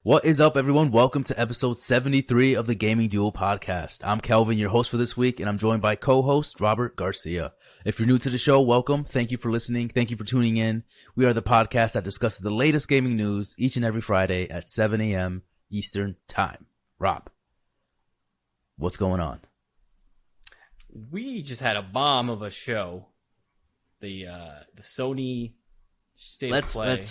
What is up, everyone? Welcome to episode 73 of the Gaming Duel podcast. I'm Kelvin, your host for this week, and I'm joined by co-host Robert Garcia. If you're new to the show, welcome. Thank you for listening. Thank you for tuning in. We are the podcast that discusses the latest gaming news each and every Friday at 7 a.m. Eastern Time. Rob, what's going on? We just had a bomb of a show. The Sony State of Play.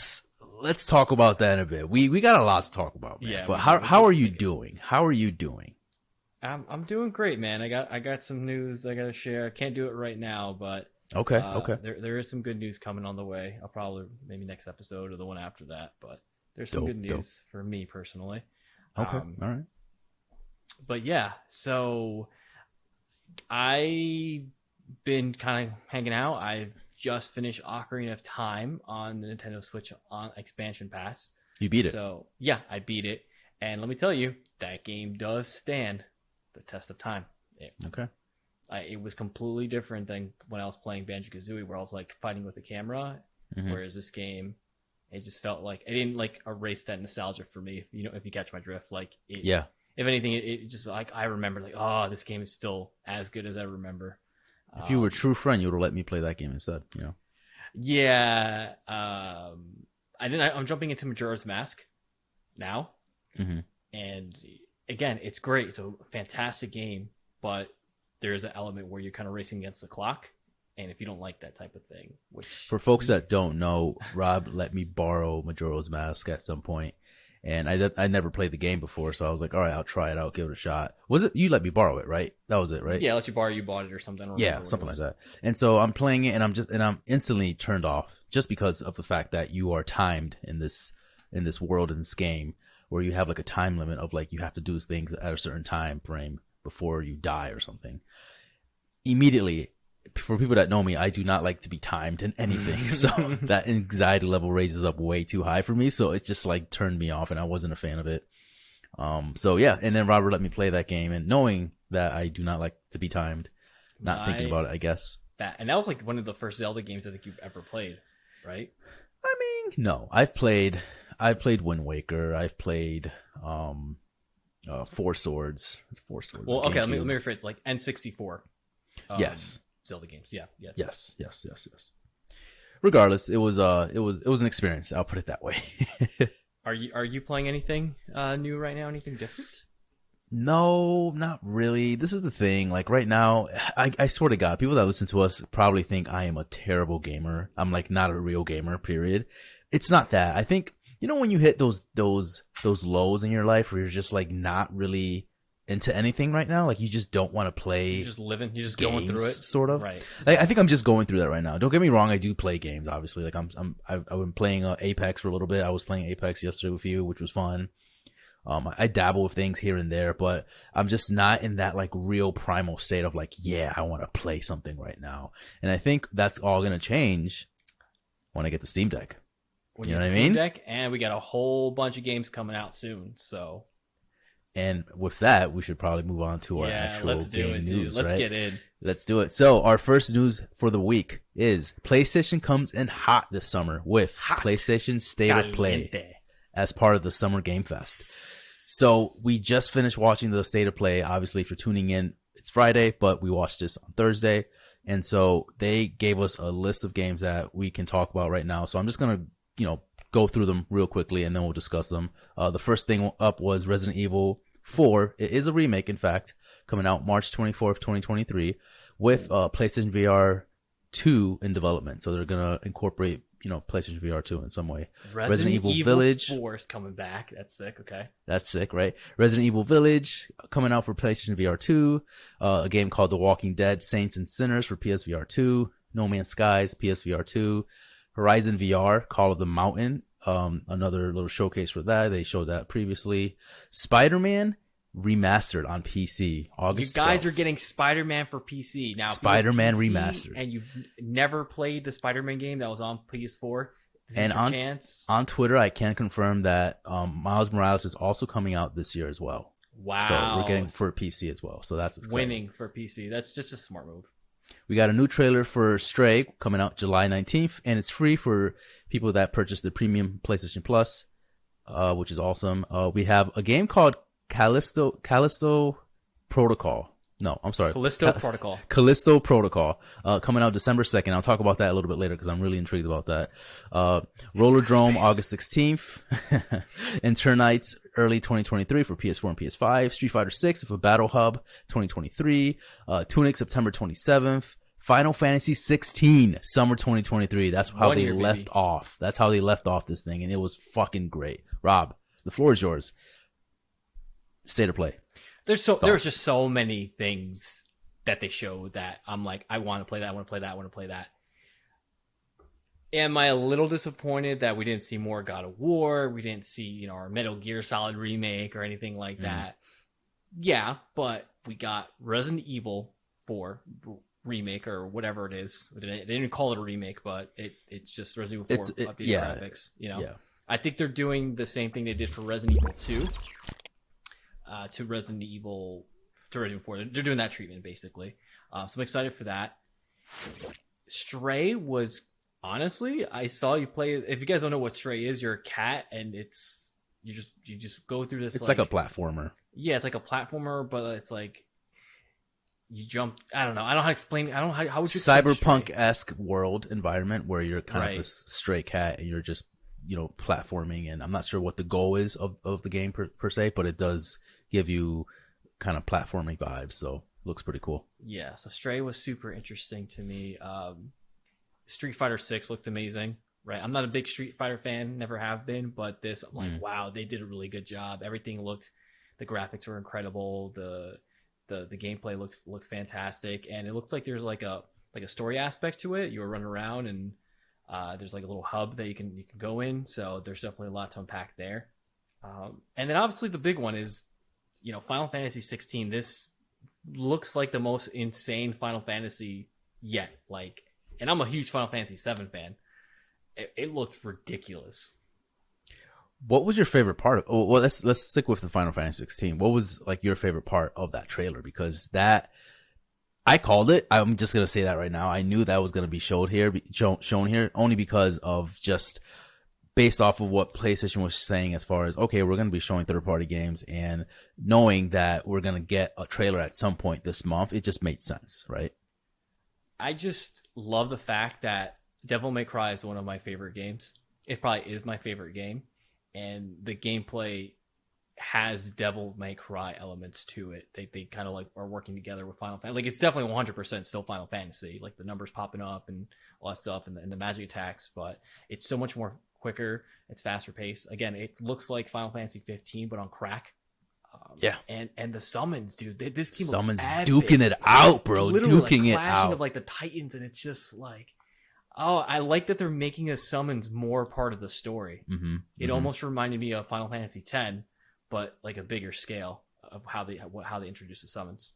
Let's talk about that in a bit. We got a lot to talk about, man. But how are you doing? How are you doing? I'm doing great, man. I got some news I gotta share. I can't do it right now, but okay. There is some good news coming on the way. I'll probably maybe next episode or the one after that. But there's some good news for me personally. Okay, all right. But yeah, so I've been kind of hanging out. I've just finished Ocarina of Time on the Nintendo Switch on Expansion Pass. You beat it. So yeah, I beat it. And let me tell you, that game does stand the test of time. It was completely different than when I was playing Banjo-Kazooie, where I was like fighting with the camera. Mm-hmm. Whereas this game, it just felt like it didn't like erase that nostalgia for me. If you catch my drift, like yeah. If anything, it just like I remember like, oh, this game is still as good as I remember. If you were a true friend, you would have let me play that game instead. Yeah. I'm jumping into Majora's Mask now, and again, it's great. It's a fantastic game, but there's an element where you're kind of racing against the clock, and if you don't like that type of thing, which for folks that don't know, Rob let me borrow Majora's Mask at some point. And I never played the game before, so I was like, all right, I'll try it out, give it a shot. Was it you let me borrow it, right? That was it, right? Yeah, I let you borrow, you bought it or something. Yeah, something like that. And so I'm playing it, and I'm instantly turned off just because of the fact that you are timed in this world, in this game, where you have like a time limit of like you have to do things at a certain time frame before you die or something. Immediately, for people that know me, I do not like to be timed in anything. So that anxiety level raises up way too high for me. So it just like turned me off, and I wasn't a fan of it. So yeah. And then Robert let me play that game, and knowing that I do not like to be timed, not thinking about it, I guess. And that was like one of the first Zelda games I think you've ever played, right? I mean, no, I've played Wind Waker. I've played, Four Swords. It's Four Swords. Well, okay. Let me rephrase. Like N64. Yes. Zelda games, yeah. Yes. Regardless, it was an experience. I'll put it that way. Are you playing anything new right now? Anything different? No, not really. This is the thing. Like right now, I swear to God, people that listen to us probably think I am a terrible gamer. I'm like not a real gamer. Period. It's not that. I think when you hit those lows in your life where you're just like not really into anything right now, like you just don't want to play. You're just living. You're just going through it, sort of. Right. Like, I think I'm just going through that right now. Don't get me wrong. I do play games, obviously. Like I've been playing Apex for a little bit. I was playing Apex yesterday with you, which was fun. I dabble with things here and there, but I'm just not in that like real primal state of like, yeah, I want to play something right now. And I think that's all gonna change when I get the Steam Deck. You know what I mean? Steam Deck, and we got a whole bunch of games coming out soon. So. And with that, we should probably move on to our actual game news. Let's get in. Let's do it. So our first news for the week is PlayStation comes in hot this summer with PlayStation State of Play as part of the Summer Game Fest. So we just finished watching the State of Play. Obviously, if you're tuning in, it's Friday, but we watched this on Thursday. And so they gave us a list of games that we can talk about right now. So I'm just going to, go through them real quickly, and then we'll discuss them. The first thing up was Resident Evil 4. It is a remake, in fact, coming out March 24th, 2023, with PlayStation VR 2 in development. So they're going to incorporate, PlayStation VR 2 in some way. Resident Evil Village 4 is coming back. That's sick. Okay. That's sick, right? Resident Evil Village coming out for PlayStation VR 2. A game called The Walking Dead Saints and Sinners for PSVR 2. No Man's Skies, PSVR 2. Horizon VR, Call of the Mountain. Another little showcase for that. They showed that previously. Spider-Man remastered on PC. August. You guys 12th. Are getting Spider-Man for PC now. Spider-Man remastered, and you've never played the Spider-Man game that was on PS4. This is your chance. On Twitter, I can confirm that Miles Morales is also coming out this year as well. Wow! So we're getting for PC as well. So that's exciting. Winning for PC. That's just a smart move. We got a new trailer for Stray coming out July 19th, and it's free for people that purchase the premium PlayStation Plus. which is awesome. We have a game called Callisto Protocol. No, I'm sorry. Callisto Protocol. Callisto Protocol, coming out December 2nd. I'll talk about that a little bit later because I'm really intrigued about that. Rollerdrome August 16th. Internights early 2023 for PS4 and PS5. Street Fighter 6 with a Battle Hub 2023. Tunic September 27th. Final Fantasy 16 summer 2023. That's how they left off. That's how they left off this thing, and it was fucking great. Rob, the floor is yours. State of play. There's just so many things that they show that I'm like, I want to play that, I want to play that, I want to play that. Am I a little disappointed that we didn't see more God of War? We didn't see, our Metal Gear Solid remake or anything like that. Yeah, but we got Resident Evil 4 remake or whatever it is. They didn't call it a remake, but it's just Resident Evil 4 updated graphics. Yeah. I think they're doing the same thing they did for Resident Evil 2. To Resident Evil 4. They're doing that treatment, basically. So I'm excited for that. Stray was, honestly, I saw you play. If you guys don't know what Stray is, you're a cat, and you just go through this. It's like a platformer. Yeah, it's like a platformer, but it's like you jump. I don't know. I don't know how to explain. I don't know how would you cyberpunk-esque world environment where you're kind of this stray cat, and you're just platforming. And I'm not sure what the goal is of the game per se, but it does give you kind of platforming vibes, so looks pretty cool. Yeah, so Stray was super interesting to me. Street Fighter 6 looked amazing, right? I'm not a big Street Fighter fan, never have been, but this, I'm like, wow, they did a really good job. Everything the graphics were incredible, the gameplay looked fantastic, and it looks like there's like a story aspect to it. You were running around, and there's like a little hub that you can go in, so there's definitely a lot to unpack there. And then obviously the big one is, Final Fantasy 16. This looks like the most insane Final Fantasy yet. And I'm a huge Final Fantasy 7 fan. It looked ridiculous. What was your favorite part of? Oh, well, let's stick with the Final Fantasy 16. What was your favorite part of that trailer? Because I called it. I'm just gonna say that right now. I knew that was gonna be shown here only because of just based off of what PlayStation was saying as far as, okay, we're going to be showing third-party games, and knowing that we're going to get a trailer at some point this month, it just made sense, right? I just love the fact that Devil May Cry is one of my favorite games. It probably is my favorite game, and the gameplay has Devil May Cry elements to it. They kind of are working together with Final Fantasy. It's definitely 100% still Final Fantasy, the numbers popping up and all that stuff, and the magic attacks, but it's so much more quicker, it's faster paced. Again, it looks like Final Fantasy 15 but on crack. And the summons, dude, this team summons looks duking it out, bro. Literally duking it out of the Titans, and it's just I like that they're making the summons more part of the story. It almost reminded me of Final Fantasy 10, but a bigger scale of how they introduce the summons.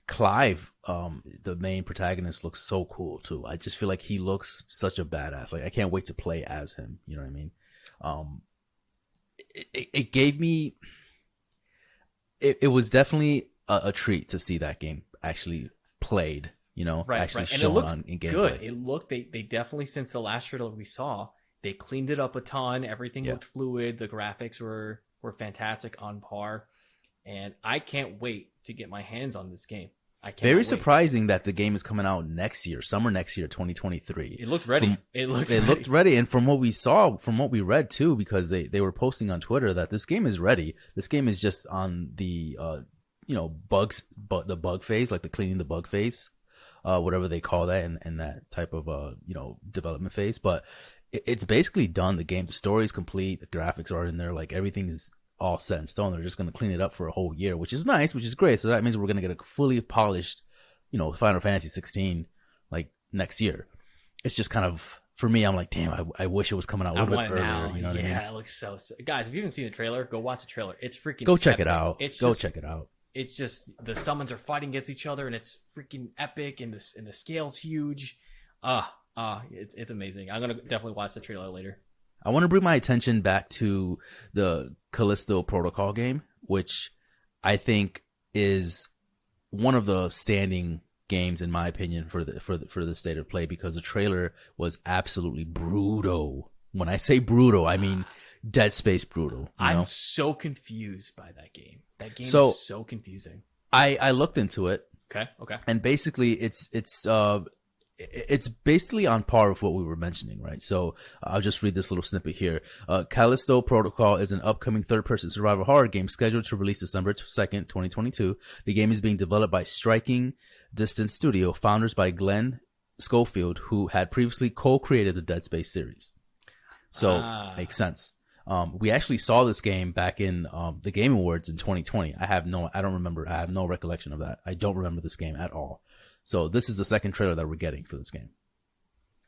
Clive, the main protagonist, looks so cool too. I just feel like he looks such a badass. I can't wait to play as him. You know what I mean? It gave me. It was definitely a treat to see that game actually played. Actually shown in gameplay. Good. It looked. They definitely, since the last trailer we saw, they cleaned it up a ton. Everything looked fluid. The graphics were fantastic, on par. And I can't wait to get my hands on this game. Very surprising that the game is coming out summer next year, 2023. It looked ready. It looked ready. And from what we saw, from what we read too, because they were posting on Twitter that this game is ready. This game is just on the, bugs, but the bug phase, the cleaning the bug phase, whatever they call that in that type of, development phase. But it's basically done. The story is complete. The graphics are in there. Everything is all set in stone. They're just going to clean it up for a whole year, which is nice, which is great. So that means we're going to get a fully polished, Final Fantasy 16 next year. It's just kind of, for me, I'm like, damn, I wish it was coming out a little bit earlier. Now. You know what I mean? Yeah, it looks so. Guys, if you haven't seen the trailer, go watch the trailer. It's freaking. Go check epic. it out. Check it out. It's just the summons are fighting against each other, and it's freaking epic, and the scale's huge. It's amazing. I'm gonna definitely watch the trailer later. I want to bring my attention back to the Callisto Protocol game, which I think is one of the standing games, in my opinion, for the state of play, because the trailer was absolutely brutal. When I say brutal, I mean Dead Space brutal. I'm so confused by that game. That game is so confusing. I looked into it. Okay. And basically, it's basically on par with what we were mentioning, right? So I'll just read this little snippet here. Callisto Protocol is an upcoming third-person survival horror game scheduled to release December 2nd, 2022. The game is being developed by Striking Distance Studio, founders by Glenn Schofield, who had previously co-created the Dead Space series. So makes sense. We actually saw this game back in the Game Awards in 2020. I have no recollection of that. I don't remember this game at all. So this is the second trailer that we're getting for this game.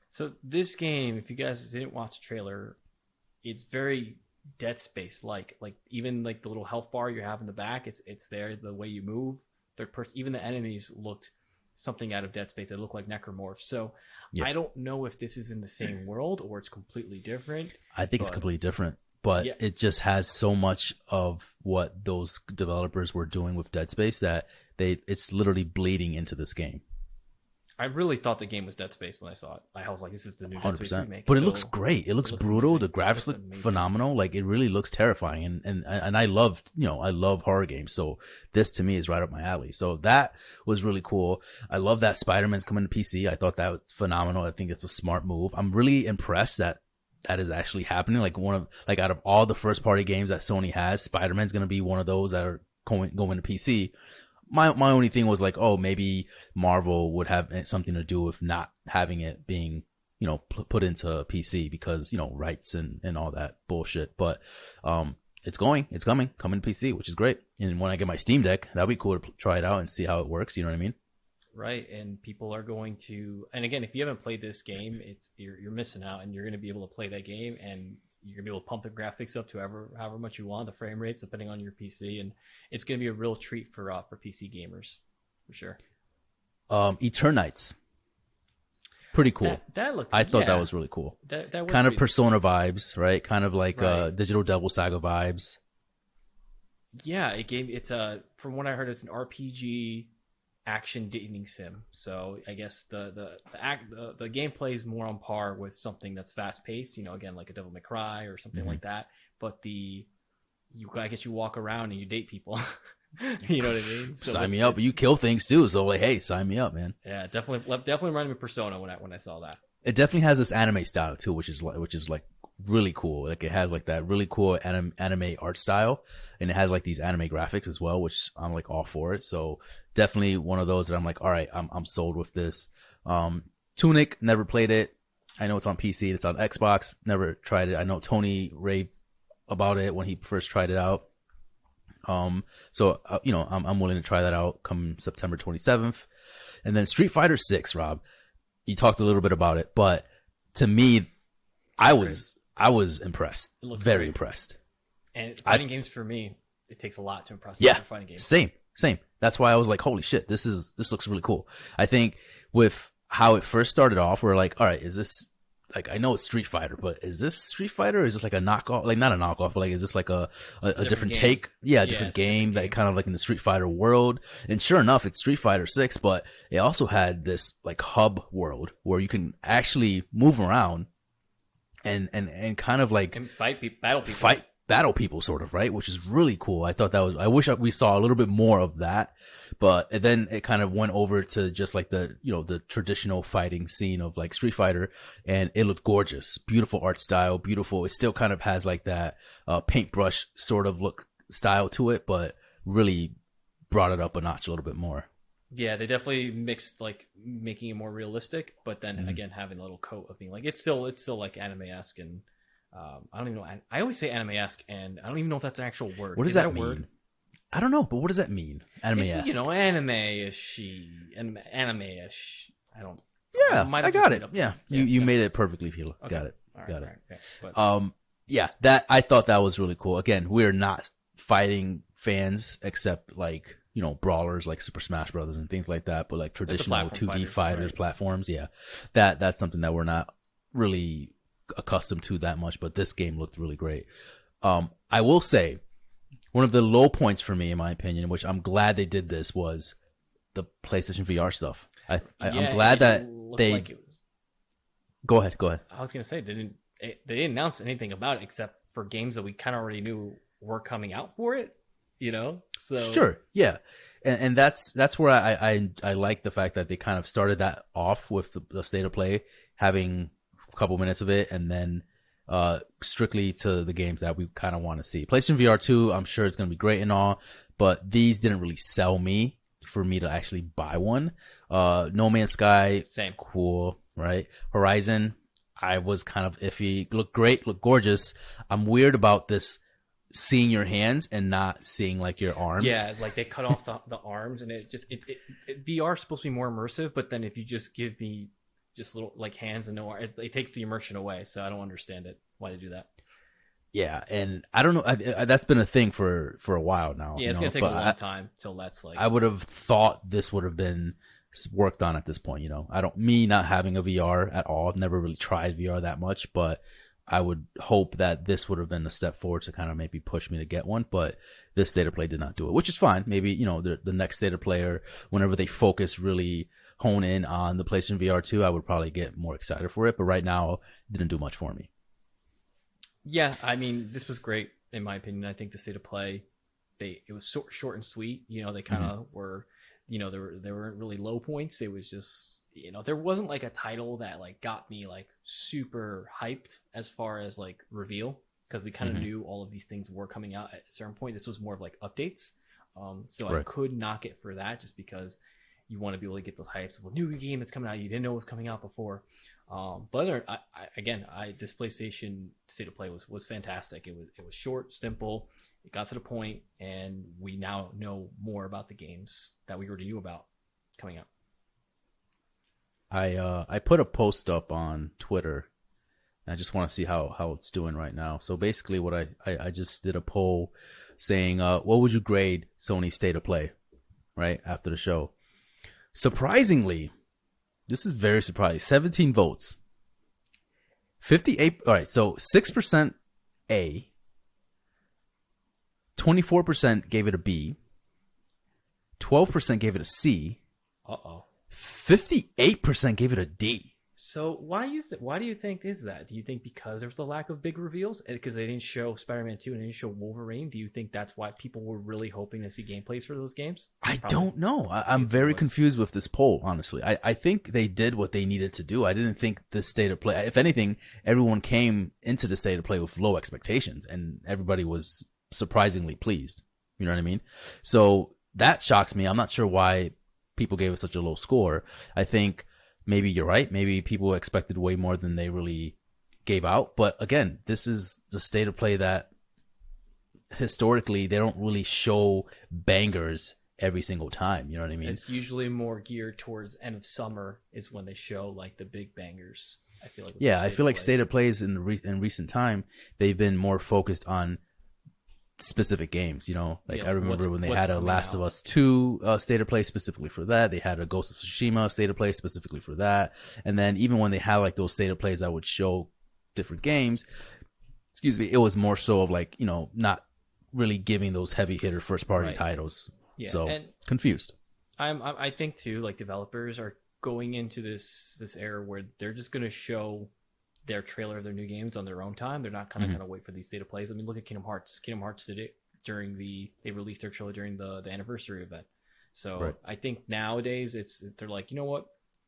So this game, if you guys didn't watch the trailer, it's very Dead Space like even like the little health bar you have in the back, it's there, the way you move. Third person, even the enemies looked something out of Dead Space. They look like necromorphs. So I don't know if this is in the same world or it's completely different. I think it's completely different, but it just has so much of what those developers were doing with Dead Space that it's literally bleeding into this game. I really thought the game was Dead Space when I saw it. I was like, this is the new 100%. Dead Space remake. But it looks great. It looks brutal. Amazing. The graphics look phenomenal. Like, it really looks terrifying. And I loved, I love horror games. So this to me is right up my alley. So that was really cool. I love that Spider-Man's coming to PC. I thought that was phenomenal. I think it's a smart move. I'm really impressed that is actually happening. Like, out of all the first party games that Sony has, Spider-Man's going to be one of those that are going to PC. My only thing was like, oh, maybe Marvel would have something to do with not having it being, put into PC because, rights and all that bullshit. But it's coming to PC, which is great. And when I get my Steam Deck, that'd be cool to try it out and see how it works. You know what I mean? Right. And people are going to, and again, if you haven't played this game, you're missing out, and you're going to be able to play that game, and you're going to be able to pump the graphics up to however much you want, the frame rates, depending on your PC. And it's going to be a real treat for PC gamers, for sure. Eternites. Pretty cool. That looked. I thought that was really cool. That kind of Persona vibes, right? Kind of like Digital Devil Saga vibes. Yeah, from what I heard, it's an RPG action dating sim. So I guess the gameplay is more on par with something that's fast paced, again, like a Devil May Cry or something like that. But I guess you walk around and you date people. You know what I mean? So sign me up. You kill things too. So like, hey, sign me up, man. Yeah, definitely reminded me of Persona when I saw that. It definitely has this anime style too, which is like really cool. Like, it has like that really cool anime art style, and it has like these anime graphics as well, which I'm like all for it. So definitely one of those that I'm like, all right, I'm sold with this. Tunic, never played it. I know it's on PC. It's on Xbox. Never tried it. I know Tony raved about it when he first tried it out. So I'm willing to try that out come September 27th. And then Street Fighter 6, Rob, you talked a little bit about it, but to me, I was impressed. Very impressed. And fighting games, for me, it takes a lot to impress me. Yeah, fighting games. Same. That's why I was like, holy shit, this looks really cool. I think with how it first started off, we're like, all right, is this, like, I know it's Street Fighter, but is this Street Fighter? Or is this like a knockoff? Like, not a knockoff, but like, is this like a different take? Yeah, a different game that kind of like in the Street Fighter world. And sure enough, it's Street Fighter 6, but it also had this like hub world where you can actually move around and kind of like and battle people. Battle people, sort of, right? Which is really cool. I thought I wish we saw a little bit more of that, but then it kind of went over to just like the traditional fighting scene of like Street Fighter, and it looked gorgeous. Beautiful art style, beautiful. It still kind of has like that paintbrush sort of look style to it, but really brought it up a notch a little bit more. Yeah, they definitely mixed like making it more realistic, but then again having a little coat of being like it's still like anime-esque, and I don't even know. I always say anime-esque, and I don't even know if that's an actual word. What does that mean? Word? I don't know, but what does that mean? Anime-esque. It's, anime-ish. Anime-ish. I don't. Yeah, I got it. Yeah, you made it perfectly, Hila. Okay. Got it. Got it. Okay. But, yeah, that I thought that was really cool. Again, we're not fighting fans, except like brawlers like Super Smash Brothers and things like that. But like traditional 2D fighters, platforms, yeah, that's something that we're not really accustomed to that much, but this game looked really great. I will say one of the low points for me, in my opinion, which I'm glad they did this, was the PlayStation VR stuff. I'm glad that they like it was... Go ahead. I was gonna say they didn't announce anything about it except for games that we kind of already knew were coming out for it, you know? So sure, yeah, and that's where I like the fact that they kind of started that off with the state of play, having a couple minutes of it, and then strictly to the games that we kind of want to see. PlayStation VR 2, I'm sure it's going to be great and all, but these didn't really sell me for me to actually buy one. No Man's Sky, same, cool, right? Horizon, I was kind of iffy. Look great, look gorgeous. I'm weird about this seeing your hands and not seeing like your arms. Yeah, like they cut off the arms, and it VR is supposed to be more immersive, but then if you just give me just little like hands and no arms, it takes the immersion away. So I don't understand it why they do that. Yeah, and I don't know. That's been a thing for a while now. Yeah, it's gonna take a long time till that's like. I would have thought this would have been worked on at this point. Me not having a VR at all, never really tried VR that much, but I would hope that this would have been a step forward to kind of maybe push me to get one. But this state of play did not do it, which is fine. Maybe the next state of play, whenever they really hone in on the PlayStation VR 2, I would probably get more excited for it. But right now, it didn't do much for me. Yeah, I mean, this was great in my opinion. I think the state of play, it was short and sweet. They kind of were, there weren't really low points. It was just, there wasn't like a title that like got me like super hyped as far as like reveal, because we kind of knew all of these things were coming out at a certain point. This was more of like updates. So right. I could knock it for that, just because you want to be able to get those hypes of a new game that's coming out you didn't know was coming out before. But this PlayStation State of Play was fantastic. It was short, simple. It got to the point, and we now know more about the games that we already knew about coming out. I put a post up on Twitter, and I just want to see how it's doing right now. So basically, what I just did a poll saying, what would you grade Sony's State of Play, right after the show? Surprisingly, this is very surprising. 17 votes. 58. All right, so 6% A. 24% gave it a B. 12% gave it a C. 58% gave it a D. So why do you think is that? Do you think because there's a lack of big reveals? Because they didn't show Spider-Man 2 and they didn't show Wolverine? Do you think that's why people were really hoping to see gameplays for those games? I don't know. I'm very confused with this poll, honestly. I think they did what they needed to do. I didn't think the state of play... If anything, everyone came into the state of play with low expectations, and everybody was surprisingly pleased. You know what I mean? So that shocks me. I'm not sure why people gave it such a low score. I think... maybe you're right. Maybe people expected way more than they really gave out. But again, this is the state of play that historically they don't really show bangers every single time. You know what I mean? It's usually more geared towards end of summer is when they show like the big bangers. I feel like. Yeah, I feel like state of plays in recent time, they've been more focused on specific games, I remember when they had a Last of Us 2 state of play specifically for that. They had a Ghost of Tsushima state of play specifically for that. And then even when they had like those state of plays that would show different games, it was more so of like, not really giving those heavy hitter first party titles. Yeah, so and confused. I think too, like developers are going into this era where they're just going to show their trailer of their new games on their own time. They're not kind of going to wait for these state of plays. I mean, look at Kingdom Hearts. Kingdom Hearts did it they released their trailer during the anniversary event. So right. I think nowadays they're like, you know what?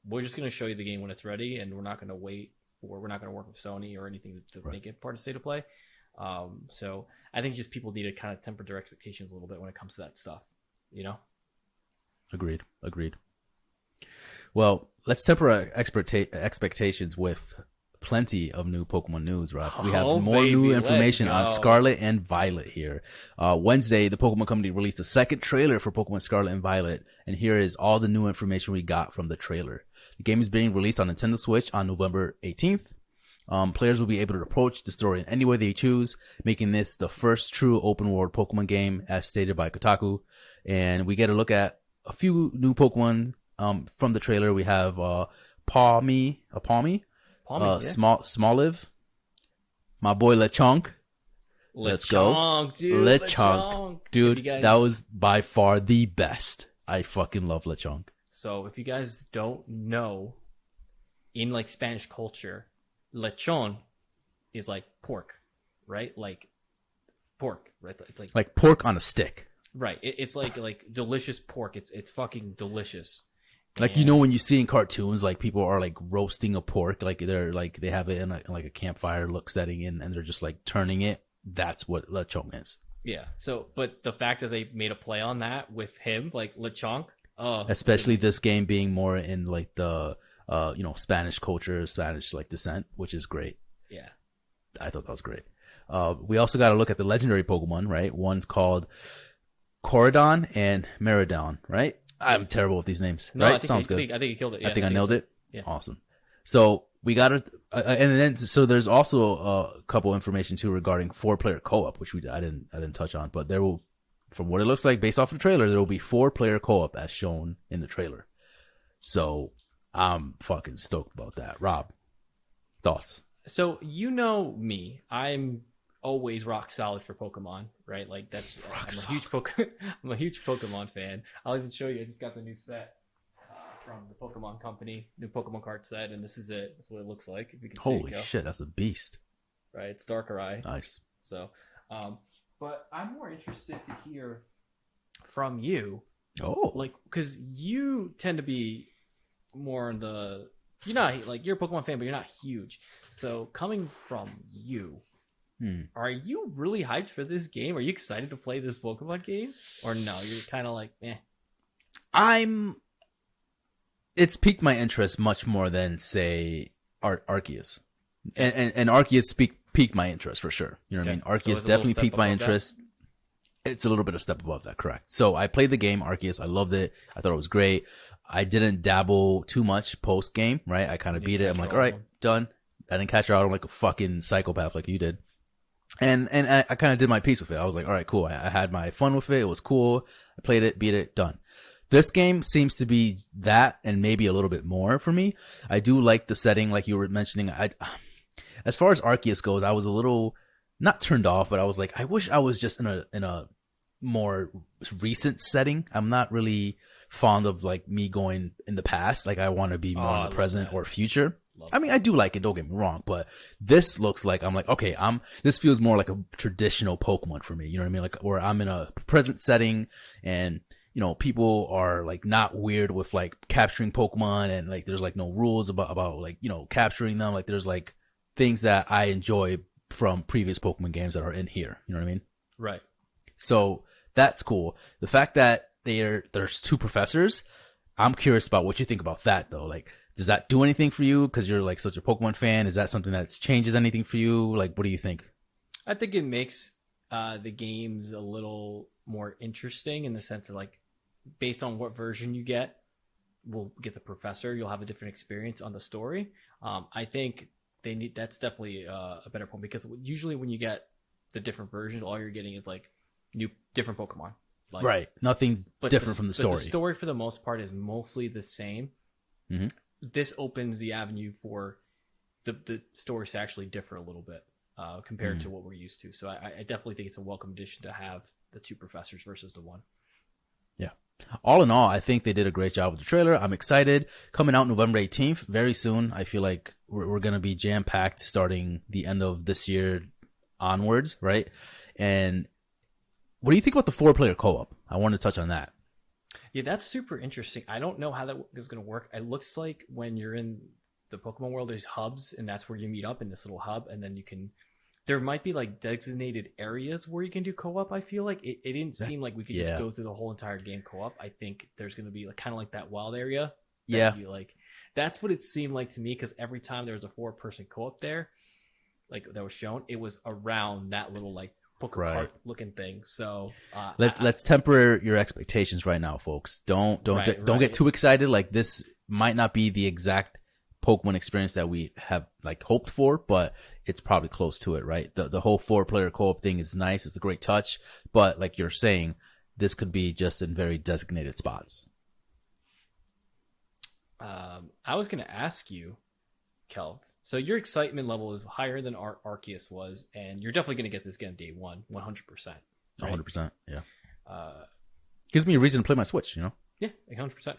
We're just going to show you the game when it's ready, and we're not going to we're not going to work with Sony or anything to make it part of state of play. So I think just people need to kind of temper their expectations a little bit when it comes to that stuff, Agreed. Well, let's temper our expectations with plenty of new Pokemon news, Rob. We have more new information on Scarlet and Violet here. Wednesday, the Pokemon Company released a second trailer for Pokemon Scarlet and Violet, and here is all the new information we got from the trailer. The game is being released on Nintendo Switch on November 18th. Players will be able to approach the story in any way they choose, making this the first true open-world Pokemon game, as stated by Kotaku. And we get a look at a few new Pokemon from the trailer. We have Palmy, Smoliv, my boy Lechonk. Let's go. Lechonk. Dude, that was by far the best. I fucking love Lechonk. So if you guys don't know, in like Spanish culture, lechon is like pork. right? Like pork, right? It's like pork on a stick. Right. It's like delicious pork. It's fucking delicious. Like, you know, when you see in cartoons, like people are like roasting a pork, like they're like they have it in like a campfire look setting and they're just like turning it. That's what Lechonk is. Yeah. So, but the fact that they made a play on that with him, like Lechonk, especially this game being more in like the Spanish culture, Spanish like descent, which is great. Yeah, I thought that was great. We also got to look at the legendary Pokemon, right? One's called Corridon and Meridon, right? I'm terrible with these names, no, right? Sounds good. I think you killed it. Yeah, I think I nailed it. Yeah. Awesome. So we got to, and then so there's also a couple information too regarding 4-player co-op, which I didn't touch on, but there will, from what it looks like based off the trailer, there will be 4-player co-op as shown in the trailer. So I'm fucking stoked about that. Rob, thoughts? So you know me, I'm always rock solid for Pokemon, right? Like I'm a huge Pokemon fan. I'll even show you. I just got the new set from the Pokemon Company, new Pokemon card set, and this is it. That's what it looks like. If you can see it. Holy shit, that's a beast! Right, it's Darkrai. Nice. So, but I'm more interested to hear from you. Oh, like because you tend to be more in the. You're not like you're a Pokemon fan, but you're not huge. So coming from you. Are you really hyped for this game? Are you excited to play this Pokemon game? Or no, you're kind of like, eh. It's piqued my interest much more than, say, Arceus. And Arceus piqued my interest for sure. You know what I mean? Arceus So definitely piqued my interest. It's a little bit of step above that, correct. So I played the game, Arceus. I loved it. I thought it was great. I didn't dabble too much post-game, right? I kind of beat it. I'm like, all right, done. I didn't catch her out. I'm like a fucking psychopath like you did. And I kind of did my piece with it. I was like, all right, cool. I had my fun with it. It was cool. I played it, beat it, done. This game seems to be that and maybe a little bit more for me. I do like the setting, like you were mentioning. As far as Arceus goes, I was a little not turned off, but I was like, I wish I was just in a more recent setting. I'm not really fond of like me going in the past. Like I want to be more in the present or future. I mean, I do like it, don't get me wrong, but this looks like I'm like, okay, this feels more like a traditional Pokemon for me. You know what I mean? Like where I'm in a present setting and, you know, people are like not weird with like capturing Pokemon and like there's like no rules about like, you know, capturing them. Like there's like things that I enjoy from previous Pokemon games that are in here. You know what I mean? Right. So that's cool. The fact that there's 2 professors, I'm curious about what you think about that though. Like, does that do anything for you? Because you're like such a Pokemon fan. Is that something that changes anything for you? Like, what do you think? I think it makes the games a little more interesting in the sense of like, based on what version you get, we'll get the professor. You'll have a different experience on the story. I think that's definitely a better point because usually when you get the different versions, all you're getting is like different Pokemon. Like, right. Nothing's different from the story. But the story for the most part is mostly the same. Mm-hmm. This opens the avenue for the stories to actually differ a little bit compared to what we're used to. So I definitely think it's a welcome addition to have the 2 professors versus the 1. Yeah. All in all, I think they did a great job with the trailer. I'm excited. Coming out November 18th, very soon. I feel like we're going to be jam-packed starting the end of this year onwards, right? And what do you think about the 4-player co-op? I want to touch on that. Yeah, that's super interesting. I don't know how that is going to work. It looks like when you're in the Pokemon world, there's hubs, and that's where you meet up in this little hub, and then there might be like designated areas where you can do co-op. I feel like it didn't seem like we could just go through the whole entire game co-op. I think there's going to be like kind of like that wild area. That's what it seemed like to me because every time there was a 4-person co-op there, like that was shown, it was around that little like Pokemon looking thing. So let's temper your expectations right now, folks. Don't get too excited. Like this might not be the exact Pokemon experience that we have like hoped for, but it's probably close to it, right? The whole 4-player co-op thing is nice. It's a great touch, but like you're saying, this could be just in very designated spots. I was going to ask you, Kelv. So your excitement level is higher than Arceus was, and you're definitely going to get this game day 1, 100%. Right? 100%, yeah. Gives me a reason to play my Switch, you know? Yeah, 100%.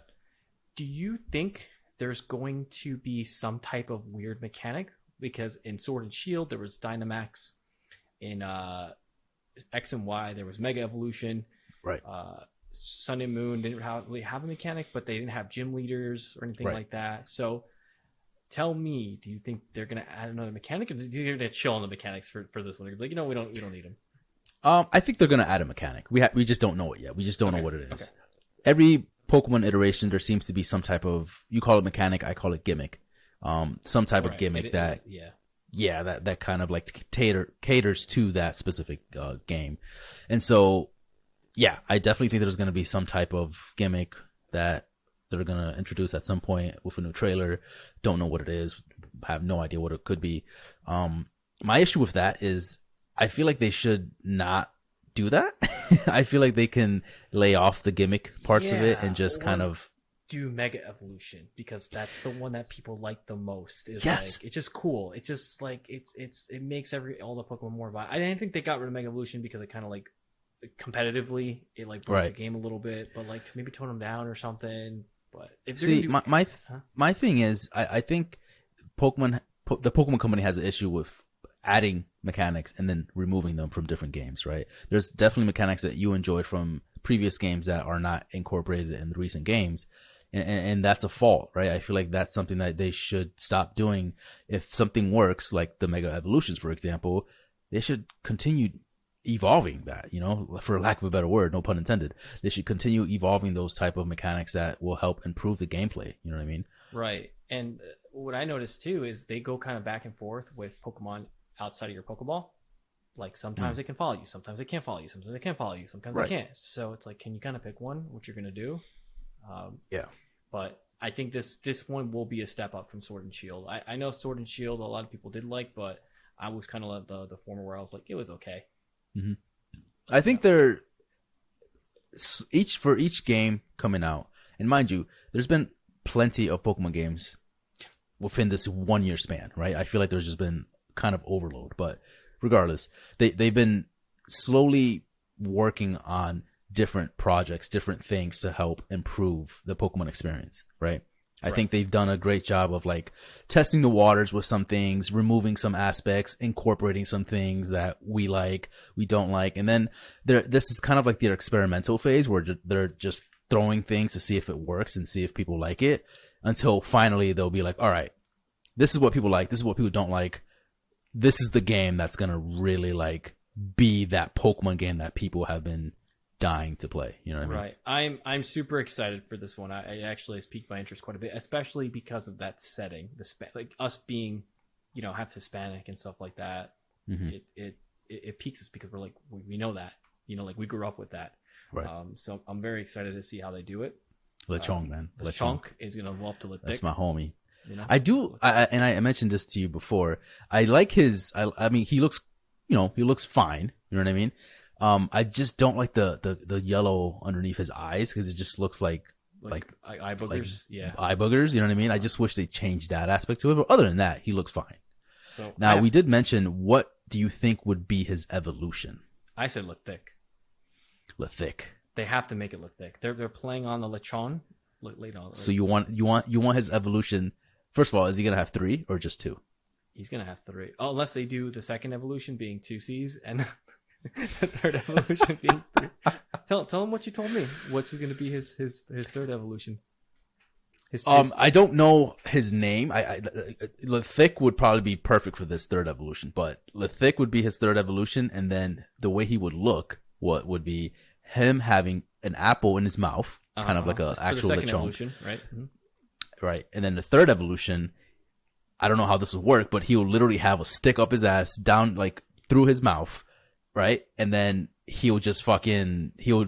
Do you think there's going to be some type of weird mechanic? Because in Sword and Shield, there was Dynamax. in X and Y, there was Mega Evolution. Right. Sun and Moon didn't really have a mechanic, but they didn't have gym leaders or anything like that. So tell me, do you think they're going to add another mechanic, or do you think they're going to chill on the mechanics for this one? Like, we don't need them. I think they're going to add a mechanic. We just don't know it yet. We just don't know what it is. Okay. Every Pokemon iteration, there seems to be some type of, you call it mechanic, I call it gimmick. Some type of gimmick that kind of like caters to that specific game. And so, yeah, I definitely think there's going to be some type of gimmick that they're going to introduce at some point with a new trailer. Don't know what it is. Have no idea what it could be. My issue with that is I feel like they should not do that. I feel like they can lay off the gimmick parts of it and just kind of do Mega Evolution, because that's the one that people like the most. Yes, like, it's just cool. It's just like it makes all the Pokemon more viable. I didn't think they got rid of Mega Evolution because it kind of like competitively it like broke the game a little bit, but like to maybe tone them down or something. But if my thing is, I think the Pokemon Company has an issue with adding mechanics and then removing them from different games, right? There's definitely mechanics that you enjoyed from previous games that are not incorporated in the recent games, and that's a fault, right? I feel like that's something that they should stop doing. If something works, like the Mega Evolutions, for example, they should continue evolving that, for lack of a better word, no pun intended. They should continue evolving those type of mechanics that will help improve the gameplay. You know what I mean? Right. And what I noticed too is they go kind of back and forth with Pokemon outside of your Pokeball. Like sometimes they can follow you, sometimes they can't follow you, sometimes they can follow you, sometimes they can't. So it's like, can you kind of pick one, what you're gonna do? But I think this one will be a step up from Sword and Shield. I know Sword and Shield a lot of people did like, but I was kind of like the former where I was like, it was okay. Mm-hmm. I think they're each game coming out, and mind you, there's been plenty of Pokemon games within this 1 year span, right? I feel like there's just been kind of overload, but regardless, they've been slowly working on different projects, different things to help improve the Pokemon experience, right? I think they've done a great job of like testing the waters with some things, removing some aspects, incorporating some things that we don't like. And then this is kind of like their experimental phase where they're just throwing things to see if it works and see if people like it, until finally they'll be like, all right, this is what people like. This is what people don't like. This is the game that's going to really like be that Pokemon game that people have been dying to play. You know what I mean? Right. I'm super excited for this one. I actually has piqued my interest quite a bit, especially because of that setting. Like us being, half Hispanic and stuff like that. Mm-hmm. It piques us because we're like, we know that, like we grew up with that. Right. So I'm very excited to see how they do it. Lechonk, man. Lechonk is gonna love to lick. That's my homie. I do, and I mentioned this to you before. I like his. I mean, he looks, he looks fine. You know what I mean? I just don't like the yellow underneath his eyes, because it just looks like eye boogers. Eye boogers. You know what I mean? I just wish they changed that aspect to it. But other than that, he looks fine. So now we did mention, what do you think would be his evolution? I said look thick. Look thick. They have to make it look thick. They're playing on the Lechonk. So you want his evolution. First of all, is he gonna have 3 or just 2? He's gonna have 3. Oh, unless they do the second evolution being 2 C's and the third evolution being 3. Tell him what you told me. What's gonna be his third evolution? I don't know his name. Lethic would probably be perfect for this third evolution, but Lethic would be his third evolution, and then the way he would look, what would be him having an apple in his mouth, kind of like a actual Lechonk, evolution, right? Mm-hmm. Right, and then the third evolution, I don't know how this would work, but he will literally have a stick up his ass, down like through his mouth, right, and then he would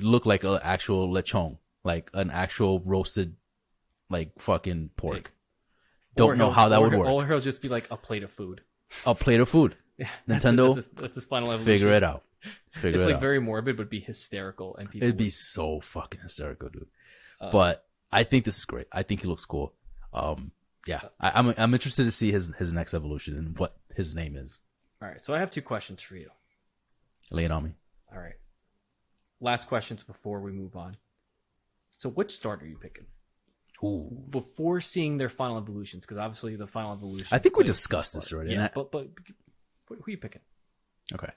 look like an actual Lechonk, like an actual roasted, like fucking pork. Don't know how that would work. Or he'll just be like a plate of food. A plate of food. Yeah, Nintendo, that's his final evolution. Figure it out. It's like very morbid, but be hysterical, and people. It'd be so fucking hysterical, dude. But I think this is great. I think he looks cool. Yeah, I'm interested to see his next evolution and what his name is. All right, so I have 2 questions for you. Lay it on me. All right. Last questions before we move on. So which start are you picking? Ooh. Before seeing their final evolutions, because obviously the final evolution. I think we discussed this already. Yeah, but who are you picking? Okay.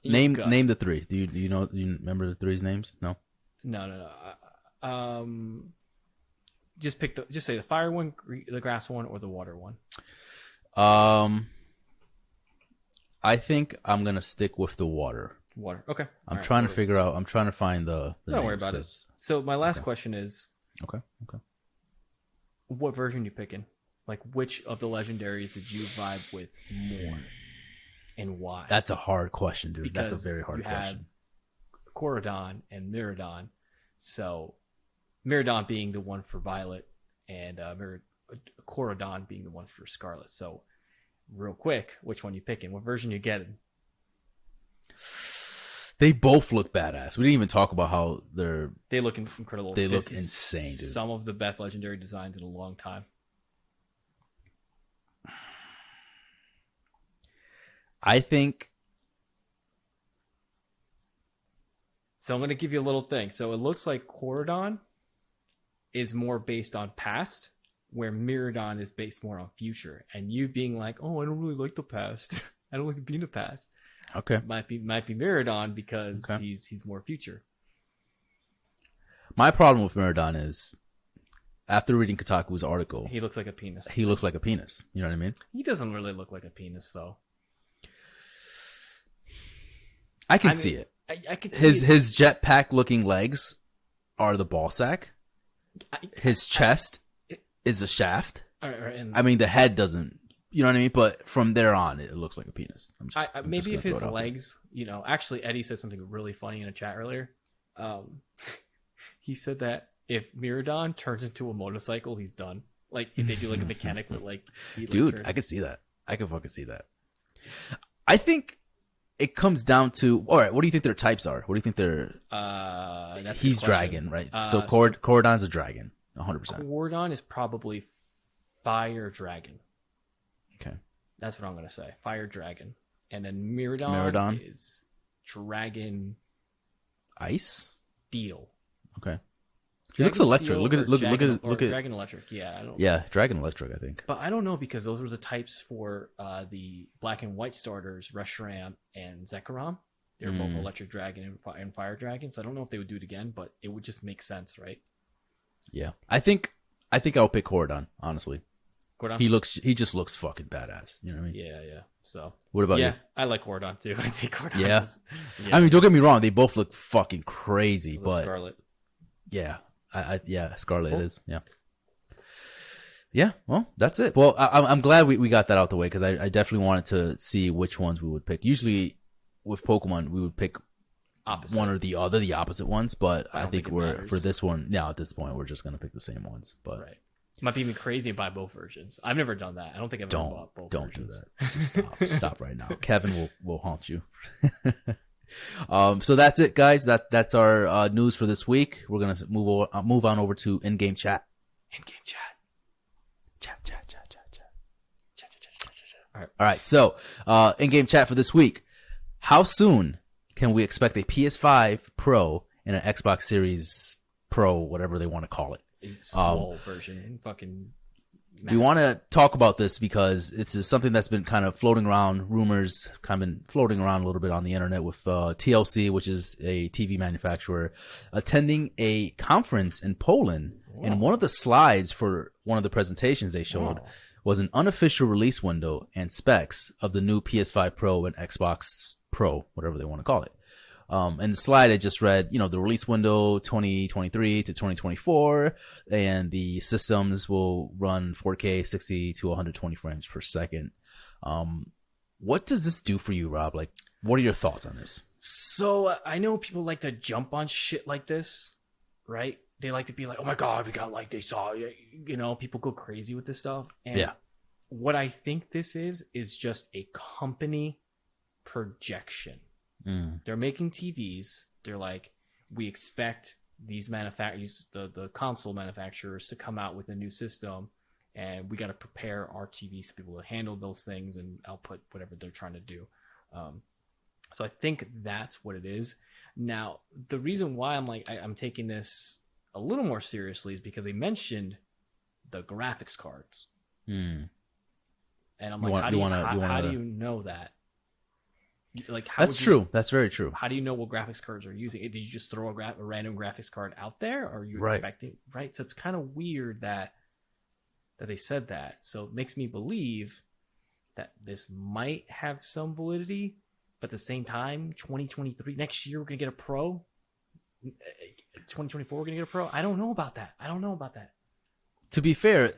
You Name the three. Do you know? Do you remember the three's names? No. No. Just say the fire one, the grass one, or the water one. I think I'm gonna stick with the water. Water. Okay. I'm trying to figure out. I'm trying to find the Don't worry about it. So my last question is. Okay. What version you picking? Like, which of the legendaries did you vibe with more, and why? That's a hard question, dude. Because that's a very hard question. Korodon and Miradon. So, Miradon being the one for Violet, and Korodon being the one for Scarlet. So, real quick, which one you picking? What version you getting? They both look badass. We didn't even talk about how they look incredible. They look insane, dude. Some of the best legendary designs in a long time. I think. So I'm going to give you a little thing. So it looks like Korodon is more based on past, where Miradon is based more on future. And you being like, oh, I don't really like the past. I don't like to be in the past. Okay. Might be Miradon because he's more future. My problem with Miradon is, after reading Kotaku's article, he looks like a penis. He looks like a penis. You know what I mean? He doesn't really look like a penis, though. I can see it. I could see his jetpack looking legs are the ball sack. His chest is a shaft. And I mean, the head doesn't. You know what I mean? But from there on, it looks like a penis. Maybe if his legs, actually, Eddie said something really funny in a chat earlier. He said that if Miradon turns into a motorcycle, he's done. Like, if they do like a mechanic with like... Dude, I could see that. I could fucking see that. I think it comes down to... All right, what do you think their types are? What do you think their... He's dragon, right? So Korodon's a dragon, 100%. Korodon is probably fire dragon. Okay. That's what I'm going to say. Fire dragon. And then Miradon is dragon... Ice? Steel. Okay. He looks electric. Look at Dragon Electric. Yeah, I don't. Yeah, Dragon Electric, I think. But I don't know because those were the types for the black and white starters, Reshiram and Zekrom. They're both Electric Dragon and Fire Dragon. So I don't know if they would do it again, but it would just make sense, right? Yeah, I think I'll pick Korodon. Honestly, Korodon. He just looks fucking badass. You know what I mean? Yeah. So what about you? Yeah, I like Korodon too. I think Korodon. Yeah. I mean, don't get me wrong; they both look fucking crazy, so but Scarlet. Yeah. Scarlet is. Yeah. Yeah. Well, that's it. Well, I'm glad we got that out the way because I definitely wanted to see which ones we would pick. Usually with Pokemon, we would pick one or the other, the opposite ones. But I think for this one, now at this point, we're just going to pick the same ones. But right. Might be even crazy and buy both versions. I've never done that. I don't think I've ever bought both versions. Do that. Just stop right now. Kevin will haunt you. So that's it, guys. That's our news for this week. We're gonna move on over to in-game chat. In-game chat. All right. So, in-game chat for this week. How soon can we expect a PS5 Pro and an Xbox Series Pro, whatever they want to call it? A small version, fucking. We want to talk about this because it's something that's been kind of floating around, rumors kind of been floating around a little bit on the internet with TLC, which is a TV manufacturer, attending a conference in Poland. Wow. And one of the slides for one of the presentations they showed was an unofficial release window and specs of the new PS5 Pro and Xbox Pro, whatever they want to call it. And the slide I just read, the release window 2023 to 2024, and the systems will run 4K 60 to 120 frames per second. What does this do for you, Rob? Like, what are your thoughts on this? So I know people like to jump on shit like this, right? They like to be like, oh my God, we got like they saw, people go crazy with this stuff. And what I think this is just a company projection. They're making TVs. They're like, we expect these manufacturers, the console manufacturers, to come out with a new system, and we got to prepare our TVs to be able to handle those things and output whatever they're trying to do. So I think that's what it is. Now, the reason why I'm taking this a little more seriously is because they mentioned the graphics cards. And I'm like, how do you know that? Like, that's true. That's very true. How do you know what graphics cards are using? Did you just throw a random graphics card out there? Or are you expecting? Right. So it's kind of weird that they said that. So it makes me believe that this might have some validity. But at the same time, 2023, next year, we're going to get a Pro. 2024, we're going to get a Pro. I don't know about that. To be fair,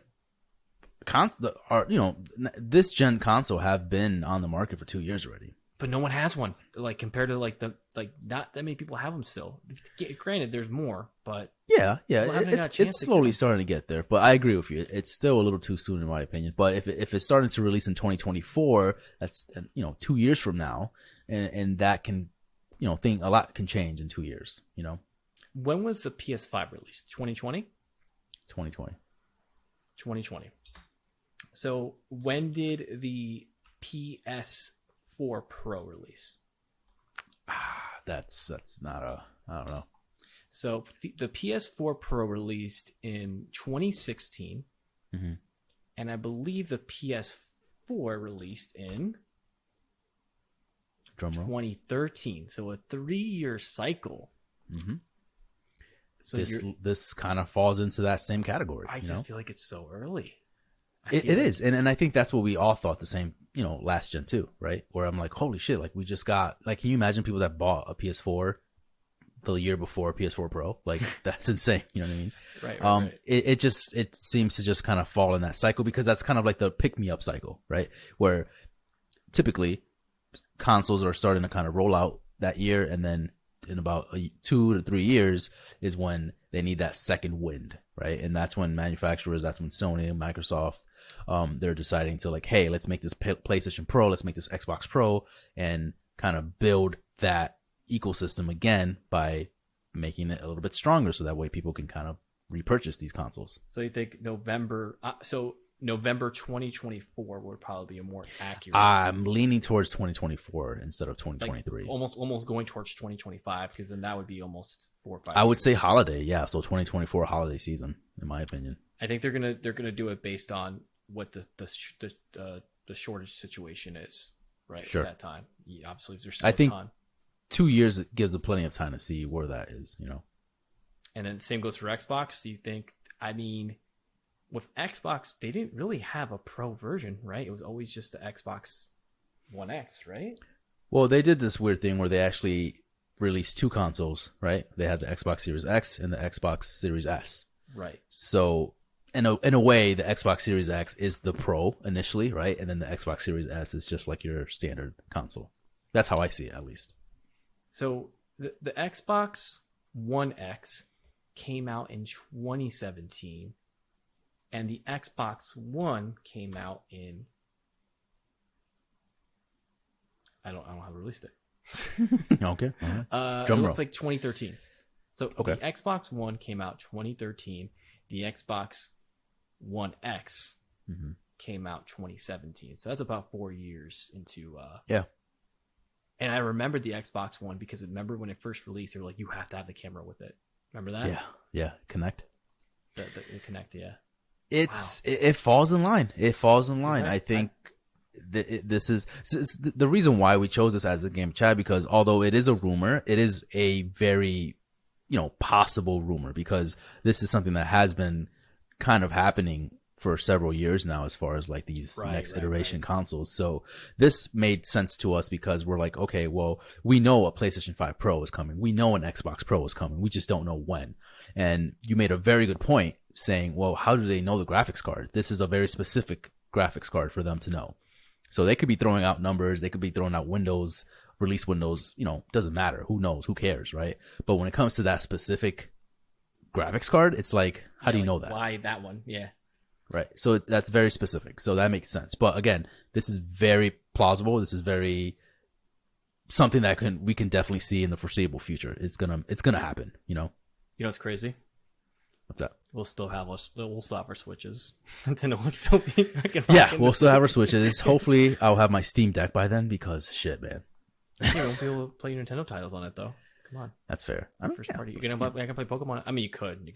this gen console have been on the market for 2 years already. But no one has one. Like, compared to not that many people have them still. Granted, there's more, but yeah, it's slowly starting to get there. But I agree with you. It's still a little too soon in my opinion. But if it's starting to release in 2024, that's 2 years from now, and that can a lot can change in 2 years. When was the PS5 released? 2020. 2020. So when did the PS4 Pro release? That's not I don't know. So the PS4 Pro released in 2016, and I believe the PS4 released in 2013. So a 3-year cycle. So this kind of falls into that same category. I just feel like it's so early. It is, and I think that's what we all thought the same, last gen too, right? Where I'm like, holy shit, like we just got, like, can you imagine people that bought a PS4 the year before PS4 Pro? Like, that's insane. You know what I mean? Right. It seems to just kind of fall in that cycle because that's kind of like the pick me up cycle, right? Where typically consoles are starting to kind of roll out that year, and then in about 2 to 3 years is when they need that second wind, right? And that's when manufacturers, that's when Sony and Microsoft, they're deciding to like, hey, let's make this PlayStation Pro, let's make this Xbox Pro, and kind of build that ecosystem again by making it a little bit stronger, so that way people can kind of repurchase these consoles. So you think November 2024 would probably be a more accurate. I'm leaning towards 2024 instead of 2023. Like almost going towards 2025, because then that would be almost 4 or 5 I would say holiday, yeah. So 2024 holiday season, in my opinion. I think they're gonna do it based on what the shortage situation is, right? Sure. At that time, obviously, there's still I think time. 2 years gives them plenty of time to see where that is, And then same goes for Xbox. Do you think? I mean, with Xbox, they didn't really have a Pro version, right? It was always just the Xbox One X, right? Well, they did this weird thing where they actually released 2 consoles, right? They had the Xbox Series X and the Xbox Series S. Right. So in a way, the Xbox Series X is the Pro initially, right? And then the Xbox Series S is just like your standard console. That's how I see it, at least. So the Xbox One X came out in 2017, and the Xbox One came out in, I don't have it released it. Okay. It looks like 2013. So the Xbox One came out 2013. The Xbox One X came out 2017. So that's about 4 years into. Yeah. And I remember the Xbox One because remember when it first released, they were like, you have to have the camera with it. Remember that? Yeah. Connect. The Connect, yeah. It falls in line. Okay. I think this is the reason why we chose this as a game chat, because although it is a rumor, it is a very possible rumor, because this is something that has been kind of happening for several years now as far as like these next iteration consoles. So this made sense to us because we're like, okay, well, we know a PlayStation 5 Pro is coming. We know an Xbox Pro is coming. We just don't know when. And you made a very good point saying, well, how do they know the graphics card? This is a very specific graphics card for them to know. So they could be throwing out numbers. They could be throwing out windows, release windows, doesn't matter. Who knows? Who cares, right? But when it comes to that specific graphics card, it's like, how do you know that? Why that one? Yeah. Right. So that's very specific. So that makes sense. But again, this is very plausible. This is very something that we can definitely see in the foreseeable future. It's gonna happen. You know what's crazy? What's that? We'll still have our Switches. Nintendo will still be. We'll still have our Switches. Hopefully, I'll have my Steam Deck by then, because shit, man. You won't be able to play your Nintendo titles on it though. Come on. That's fair. First party. I can play Pokemon. I mean, you could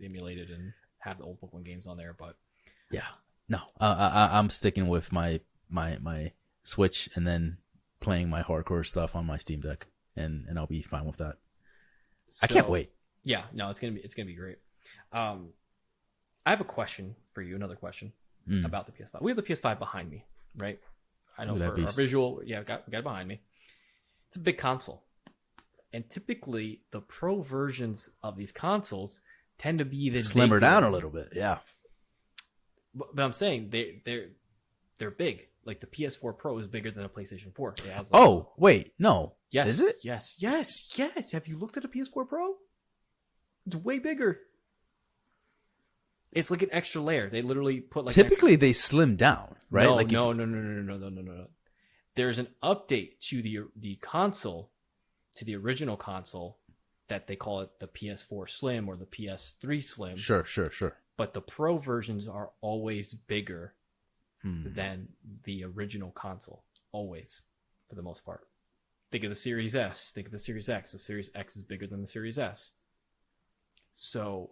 emulate it and have the old Pokemon games on there, but yeah, no. I'm sticking with my my Switch and then playing my hardcore stuff on my Steam Deck, and I'll be fine with that. So, I can't wait. Yeah, no, it's gonna be great. I have a question for you. Another question about the PS5. We have the PS5 behind me, right? I know for our visual, we got it behind me. It's a big console, and typically the Pro versions of these consoles tend to be even slimmer down a little bit. Yeah, but I'm saying they're big. Like the PS4 Pro is bigger than a PlayStation 4. It has wait, no. Yes. Is it? Yes. Have you looked at a PS4 Pro? It's way bigger. It's like an extra layer. They literally put like typically they slim down, right? No. There's an update to the console, to the original console, that they call it the PS4 Slim or the PS3 Slim. Sure. But the Pro versions are always bigger than the original console, always, for the most part. Think of the Series S, think of the Series X. The Series X is bigger than the Series S. So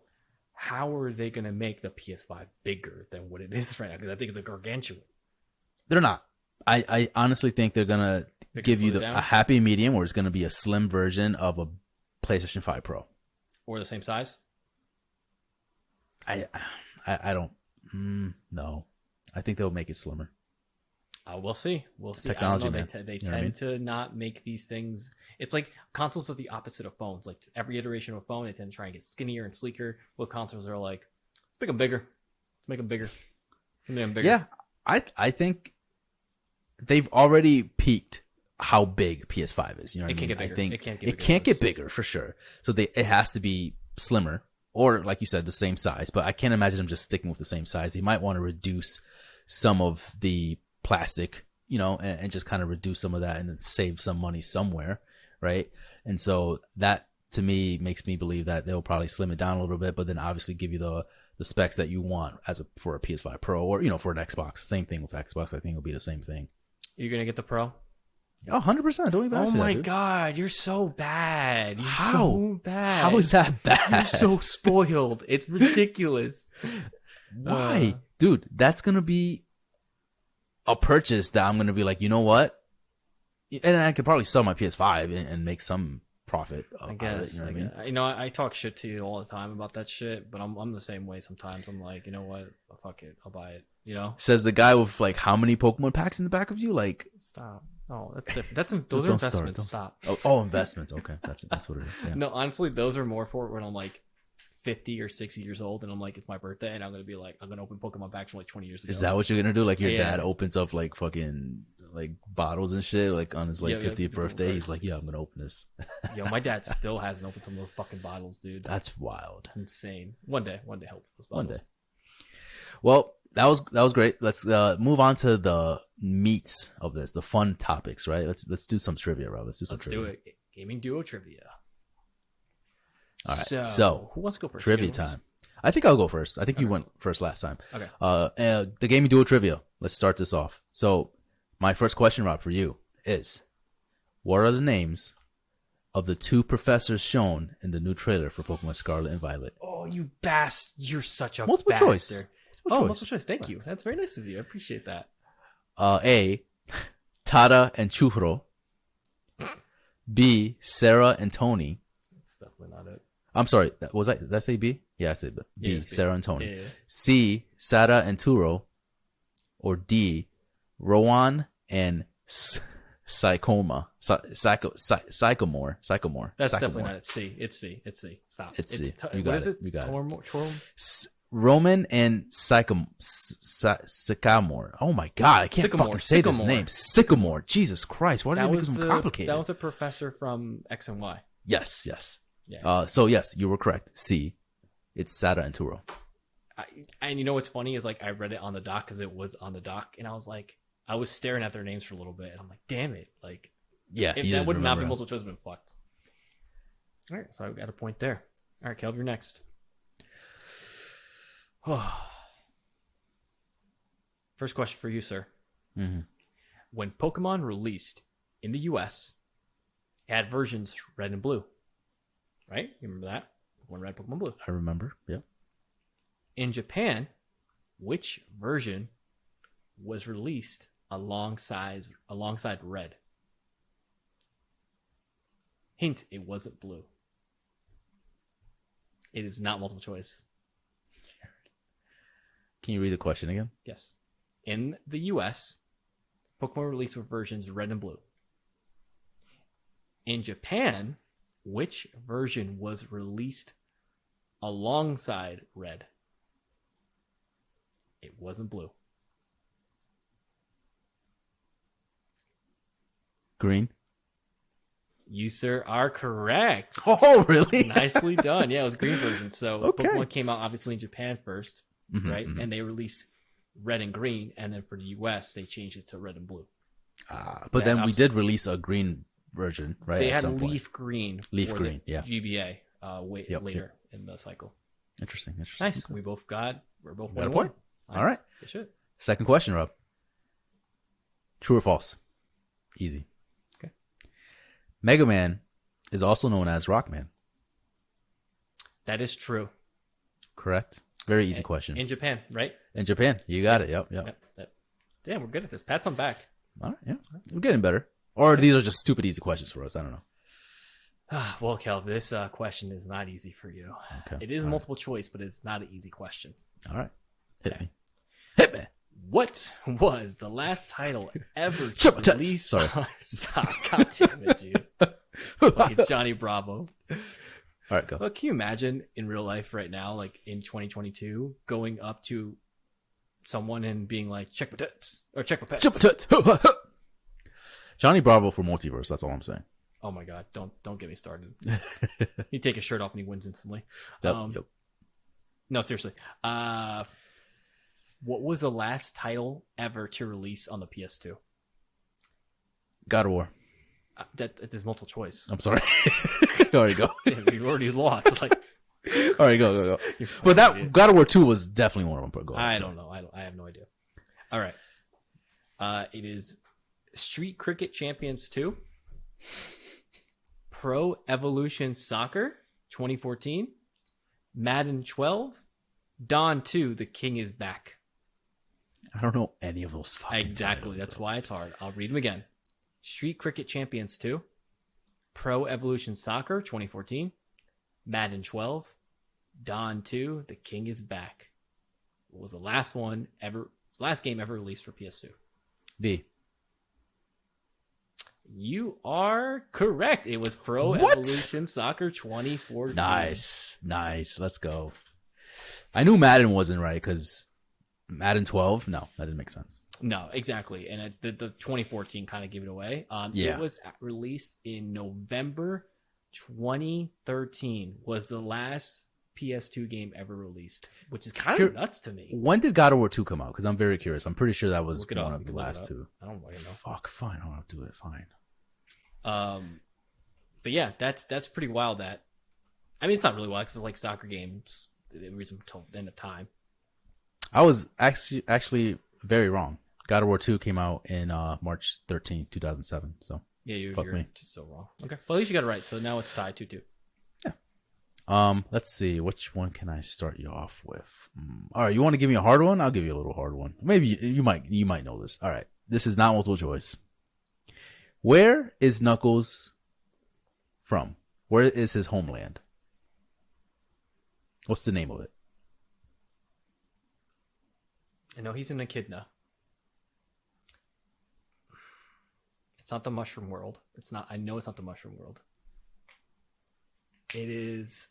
how are they going to make the PS5 bigger than what it is right now? Because I think it's a gargantuan. They're not. I honestly think they're going to give you a happy medium where it's going to be a slim version of a PlayStation 5 Pro. Or the same size? I don't. No. I think they'll make it slimmer. We'll see. Technology, man. They tend to not make these things. It's like consoles are the opposite of phones. Like every iteration of a phone, they tend to try and get skinnier and sleeker. Well, consoles are like, let's make them bigger. Yeah, I think they've already peaked how big PS5 is. You know what I mean? Get bigger. I think it can't get bigger for sure. So it has to be slimmer, or like you said, the same size. But I can't imagine them just sticking with the same size. They might want to reduce some of the plastic, and just kind of reduce some of that and then save some money somewhere, right? And so that to me makes me believe that they'll probably slim it down a little bit, but then obviously give you the specs that you want for a PS5 Pro, or for an Xbox. Same thing with Xbox. I think it'll be the same thing. You're gonna get the Pro? 100%. Don't even ask me that. Oh my God, you're so bad. So bad. How is that bad? You're so spoiled. It's ridiculous. Why? Dude, that's gonna be a purchase that I'm gonna be like, you know what? And I could probably sell my PS5 and make some profit. I guess. You know what I mean? I talk shit to you all the time about that shit, but I'm the same way sometimes. I'm like, you know what? Fuck it. I'll buy it. Says the guy with like how many Pokemon packs in the back of you? Like, stop. Oh, that's different. Those are investments. Stop. Oh, investments. Okay, that's what it is. Yeah. No, honestly, those are more for when I'm like 50 or 60 years old, and I'm like, it's my birthday, and I'm gonna open Pokemon packs from like 20 years ago. Is that what you're gonna do? Like your dad opens up like fucking like bottles and shit, like on his 50th birthday. He's like, yeah, I'm gonna open this. Yo, my dad still hasn't opened some of those fucking bottles, dude. That's wild. It's insane. One day, I'll open those bottles. One day. Well, that was great. Let's move on to the meats of this, the fun topics, right? Let's do some trivia, Rob. Let's do it. Gaming duo trivia. All right. So who wants to go first? Trivia time. I think I'll go first. I think you went first last time. Okay. The gaming duo trivia. Let's start this off. So my first question, Rob, for you is, what are the names of the two professors shown in the new trailer for Pokemon Scarlet and Violet? Oh, you bastard. You're such a multiple bastard. choice. Multiple choice. Thank you. That's very nice of you. I appreciate that. A, Tada and Chuhuro. B, Sarah and Tony. That's definitely not it. I'm sorry. Did I say B? Yeah, I said B. Yeah, Sarah and Tony. Yeah. C, Sada and Turo. Or D, Rowan and Sycomore. Sycomore. That's definitely not it. C. It's C. Stop. It's C. You got it. You got it. Roman and Sycamore. Oh my God, I can't fucking say this name. Sycamore. Jesus Christ, why did they make it so complicated? That was a professor from X and Y. Yes. Yeah. So yes, you were correct. C. It's Sada and Turo. And you know what's funny is like I read it on the doc because it was on the doc, and I was like, I was staring at their names for a little bit, and I'm like, damn it, like, yeah, if that would not be multiple choice, been fucked. All right, so I got a point there. All right, Caleb, you're next. First question for you, sir. Mm-hmm. When Pokemon released in the US, it had versions red and blue, right? You remember that? Pokemon Red, Pokemon Blue. I remember. Yeah. In Japan, which version was released alongside red. Hint, it wasn't blue. It is not multiple choice. Can you read the question again? Yes. In the US, Pokemon released with versions red and blue. In Japan, which version was released alongside red? It wasn't blue. Green. You, sir, are correct. Oh, really? Nicely done. Yeah, it was green version. So Okay. Pokemon came out obviously in Japan first, right? Mhm. And they released red and green, and then for the US, they changed it to red and blue. But then we did release a green version, right? They at had some point. leaf green. Leaf for green, the yeah. GBA Yep, later in the cycle. Interesting. Nice. Okay. We're both Got a one. point. Nice. All right. Good shit. Second question, Rob. True or false? Easy. Okay. Mega Man is also known as Rockman. That is true. Correct. Very easy question. In Japan, right? In Japan, you got it. Yep. Damn, we're good at this. Pats on back. All right, yeah. We're getting better. Or these are just stupid easy questions for us. I don't know. Well, Kel, this question is not easy for you. Okay. It is multiple choice, but it's not an easy question. All right. Hit Okay. me. Hit me. What was the last title ever to Chip Tuts. release? Sorry. Stop. God damn it, dude. Fucking Johnny Bravo. All right, go. Well, can you imagine in real life right now, like in 2022, going up to someone and being like, check my tits or check my pets? Chip Tuts. Johnny Bravo for Multiverse. That's all I'm saying. Oh my God. Don't get me started. He take his shirt off and he wins instantly. Yep. No, seriously. What was the last title ever to release on the PS2? God of War. That it is multiple choice. I'm sorry. All right, go. You already lost. It's like, All right, go. you're But fucking that idiot. God of War 2 was definitely one of them. Go ahead. I don't know. I have no idea. All right. It is Street Cricket Champions 2, Pro Evolution Soccer 2014, Madden 12, Dawn 2, The King is Back. I don't know any of those fucking Exactly. titles, That's bro. why it's hard. I'll read them again. Street Cricket Champions 2, Pro Evolution Soccer 2014, Madden 12, Dawn 2, The King is Back. What was the last game ever released for PS2? D. You are correct. It was Pro What? Evolution Soccer 2014. Nice. Let's go. I knew Madden wasn't right because Madden 12. No, that didn't make sense. No, exactly. And the 2014 kind of gave it away. Yeah. It was released in November 2013. Was the last PS2 game ever released, which is kind of nuts to me. When did God of War 2 come out? Because I'm very curious. I'm pretty sure that was Look it one up. of You the can look it last up. two. I don't fucking know. Fuck, fine. I'll do it. Fine. But yeah, that's pretty wild. That, I mean, it's not really wild because it's like soccer games. The reason until the end of time. I was actually very wrong. God of War 2 came out in March 13, 2007. So Yeah, you're me. so wrong. Okay, well at least you got it right. So now it's tied 2-2. Let's see. Which one can I start you off with? All right, you want to give me a hard one? I'll give you a little hard one. Maybe you might know this. All right, this is not multiple choice. Where is Knuckles from? Where is his homeland? What's the name of it? I know he's an echidna. It's not the Mushroom World. It's not. I know it's not the Mushroom World. It is.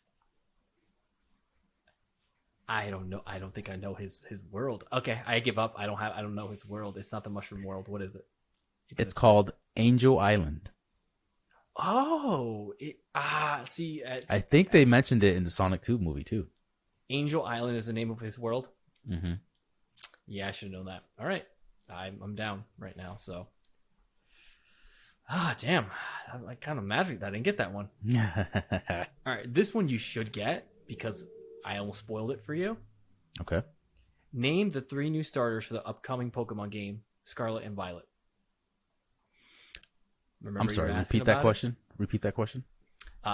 I don't know. I don't think I know his world. Okay, I give up. I don't know his world. It's not the Mushroom World. What is it? It's called Angel Island. Oh, see. I think they mentioned it in the Sonic 2 movie too. Angel Island is the name of his world. Mm-hmm. Yeah, I should have known that. All right, I'm down right now. So. Damn. I'm like kind of mad that I didn't get that one. All right, this one you should get because I almost spoiled it for you. Okay. Name the 3 new starters for the upcoming Pokemon game, Scarlet and Violet. Remember I'm sorry. Repeat that question. Repeat that question.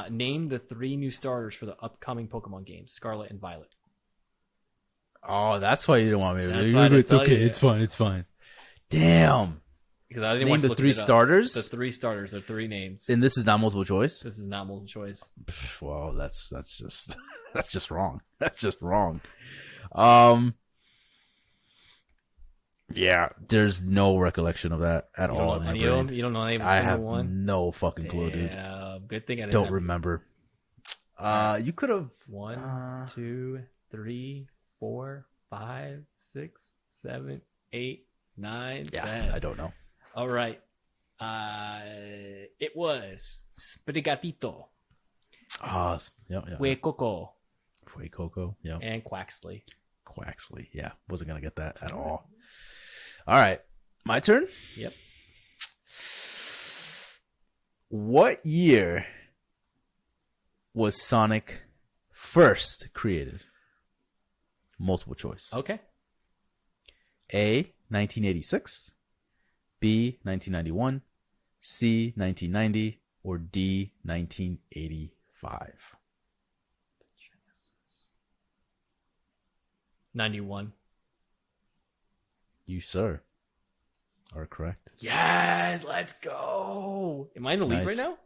Name the 3 new starters for the upcoming Pokemon games, Scarlet and Violet. Oh, that's why you didn't want me to. That's why I didn't It's tell okay. you. It's fine. Damn. Because I didn't Name want to the look 3 it up. starters. The 3 starters are 3 names. And this is not multiple choice. This is not multiple choice. Well, that's just that's just wrong. That's just wrong. Yeah, there's no recollection of that at all. Don't know any of them? You don't know any of a single one? I have no fucking clue, dude. Good thing I didn't don't remember. You could have 1, 2, 3, 4, 5, 6, 7, 8, 9, 10. I don't know. All right. It was Sprigatito. Yeah. Fuecoco. Fuecoco, yeah. And Quaxley. Quaxley, yeah. Wasn't going to get that at all. All right. My turn? Yep. What year was Sonic first created? Multiple choice. Okay. A, 1986. B, 1991. C, 1990. Or D, 1985. 91. You, sir, are correct. Yes, let's go. Am I in the lead Nice. right now?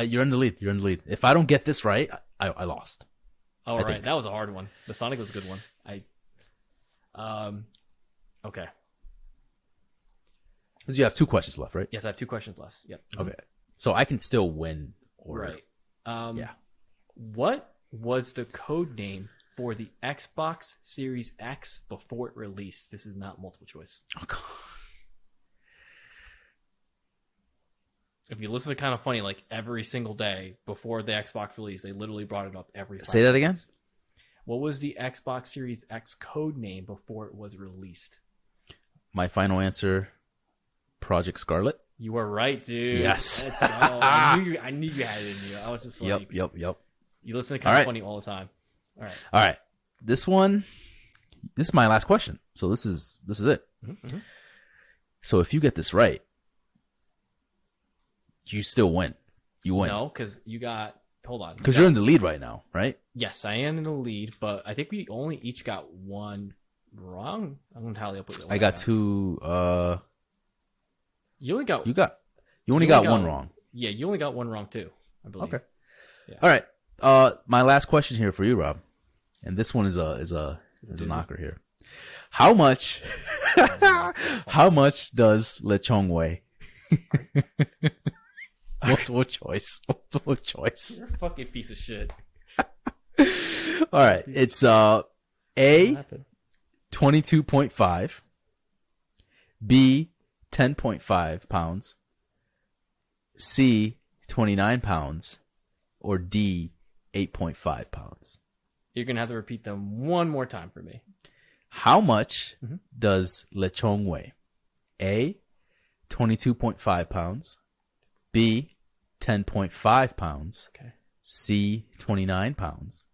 You're in the lead. You're in the lead. If I don't get this right, I lost. All I right, think. that was a hard one. The Sonic was a good one. Okay. Because you have 2 questions left, right? Yes, I have 2 questions left. Yep. Okay. So I can still win. Or... Right. yeah. What was the code name for the Xbox Series X before it released? This is not multiple choice. Oh, God. If you listen to Kind of Funny, like every single day before the Xbox release, they literally brought it up every 5 Say that again? seconds. What was the Xbox Series X code name before it was released? My final answer, Project Scarlet. You were right, dude. Yes. Let's go. I knew you had it in you. I was just like, Yep. You listen to Kind of Funny all the time. All right. This is my last question. So this is it. Mm-hmm. So if you get this right, you still win. You win. No, because you got. Hold on. Because you're in the lead right now, right? Yes, I am in the lead, but I think we only each got 1 wrong. I'm gonna tally up what I got 2. You only got. You only got 1 wrong. Yeah, you only got 1 wrong too, I believe. Okay. Yeah. All right. My last question here for you, Rob, and this one is a knocker here. How much? How much does Lechonk weigh? Multiple choice. You're a fucking piece of shit. All right. It's A 22.5, B 10.5 pounds, C 29 pounds, or D 8.5 pounds. You're gonna have to repeat them one more time for me. How much does Lechonk weigh? A 22.5 pounds, B 10.5 pounds, Okay. C 29 pounds,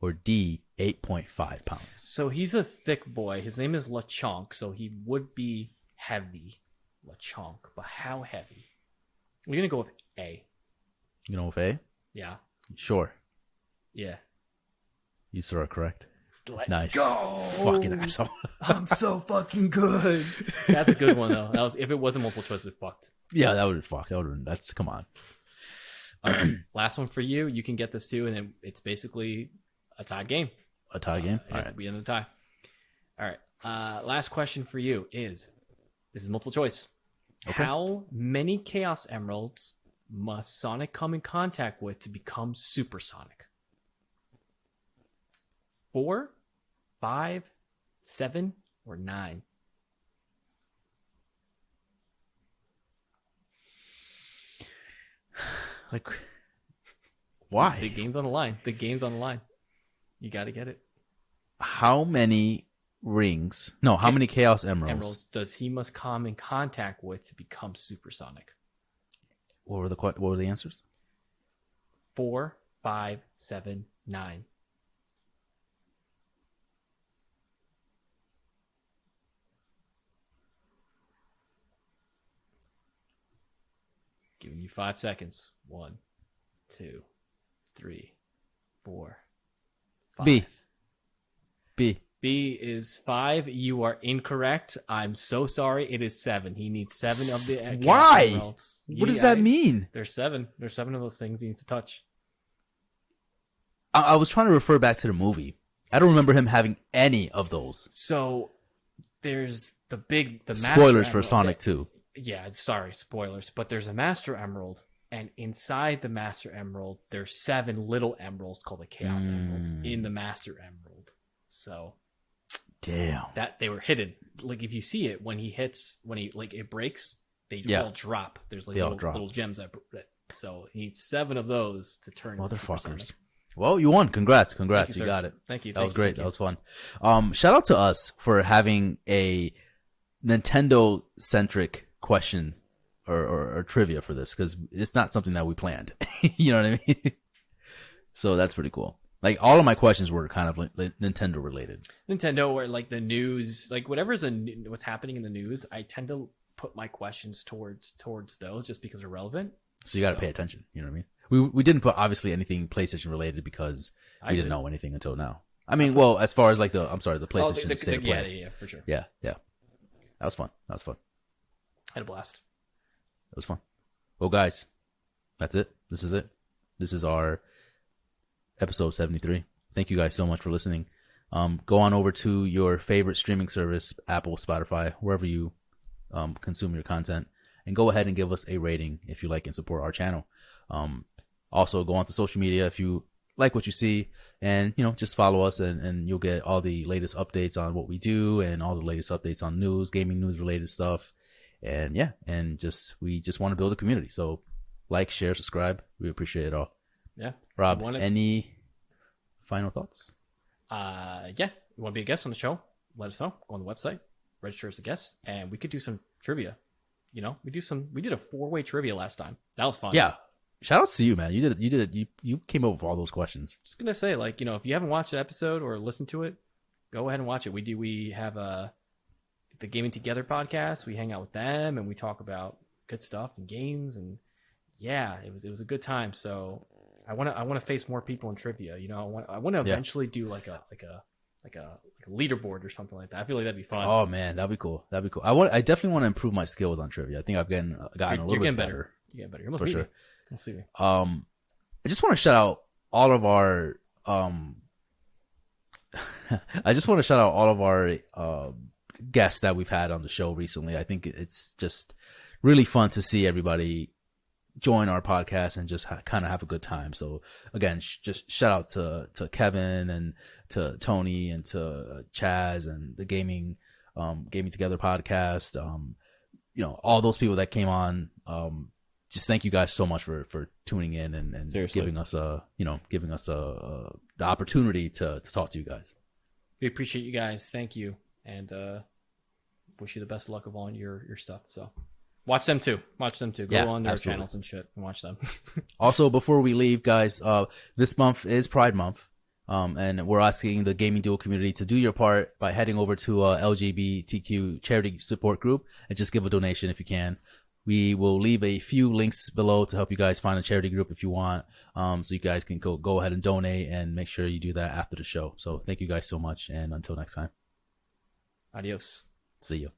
or D 8.5 pounds. So he's a thick boy. His name is Lechonk, so he would be heavy. Lechonk, but how heavy? We're gonna go with A. You know, with A? Yeah. Sure. Yeah. You sir are correct. Let's Nice. go. Fucking asshole. I'm so fucking good. That's a good one though. That was if it wasn't multiple choice, we'd fucked. Yeah, that would have fucked. That's come on. Last one for you. You can get this too, and then it's basically a tie game. A tie game? All right. We end the tie. All right. Last question for you is: this is multiple choice. Okay. How many Chaos Emeralds must Sonic come in contact with to become Supersonic? 4, 5, 7, or 9? Like, why? The game's on the line. The game's on the line. You got to get it. How many rings? No, how many Chaos Emeralds? Does he must come in contact with to become Supersonic? What were the answers? 4, 5, 7, 9. Giving you 5 seconds. 1, 2, 3, 4, 5. B. B is 5. You are incorrect. I'm so sorry. It is 7. He needs 7 of the. Why? Emeralds. What does that mean? There's 7. There's 7 of those things he needs to touch. I was trying to refer back to the movie. I don't remember him having any of those. So there's the spoilers for Sonic 2. Yeah, sorry, spoilers. But there's a Master Emerald, and inside the Master Emerald, there's 7 little emeralds called the Chaos Emeralds in the Master Emerald. So, damn, that they were hidden. Like if you see it when it breaks, they all drop. There's like little gems that. So he needs 7 of those to turn. Motherfuckers. Well, you won. Congrats. You got it. Thank you. That was great. That was fun. Shout out to us for having a Nintendo centric question or trivia for this, because it's not something that we planned. You know what I mean? So that's pretty cool. Like all of my questions were kind of like Nintendo related. Nintendo, or like the news, like whatever's what's happening in the news, I tend to put my questions towards those just because they're relevant. So you got to pay attention. You know what I mean? We didn't put obviously anything PlayStation related because we didn't know anything until now. I mean, well, as far as like the PlayStation State of Play. Yeah, for sure. Yeah. That was fun. I had a blast. It was fun. Well, guys, that's it. This is it. This is our episode 73. Thank you guys so much for listening. Go on over to your favorite streaming service, Apple, Spotify, wherever you consume your content, and go ahead and give us a rating if you like and support our channel. Also, go on to social media if you like what you see, and just follow us, and you'll get all the latest updates on what we do and all the latest updates on news, gaming news related stuff. And we just want to build a community. So like, share, subscribe. We appreciate it all. Yeah. Rob, any final thoughts? Yeah. You want to be a guest on the show? Let us know. Go on the website, register as a guest, and we could do some trivia. We did a 4-way trivia last time. That was fun. Yeah. Shout out to you, man. You came up with all those questions. Just gonna say, like, if you haven't watched the episode or listened to it, go ahead and watch it. We have the Gaming Together podcast. We hang out with them and we talk about good stuff and games, and yeah, it was a good time. So I want to face more people in trivia. I want to eventually do like a leaderboard or something like that. I feel like that'd be fun. Oh man, that'd be cool. I definitely want to improve my skills on trivia. I think I've gotten a little bit better. You're getting better. You're for sure. Me. I just want to shout out all of our guests that we've had on the show recently. I think it's just really fun to see everybody join our podcast and just kind of have a good time. So again, just shout out to Kevin and to Tony and to Chaz and the Gaming Together podcast. All those people that came on. Just thank you guys so much for tuning in and giving us the opportunity to talk to you guys. We appreciate you guys. Thank you, and wish you the best of luck of all your stuff. So watch them too. Go on their channels and shit and watch them. Also, before we leave, guys, this month is Pride Month. And we're asking the gaming duo community to do your part by heading over to LGBTQ charity support group and just give a donation if you can. We will leave a few links below to help you guys find a charity group if you want. So you guys can go ahead and donate, and make sure you do that after the show. So thank you guys so much, and until next time. Adios. See you.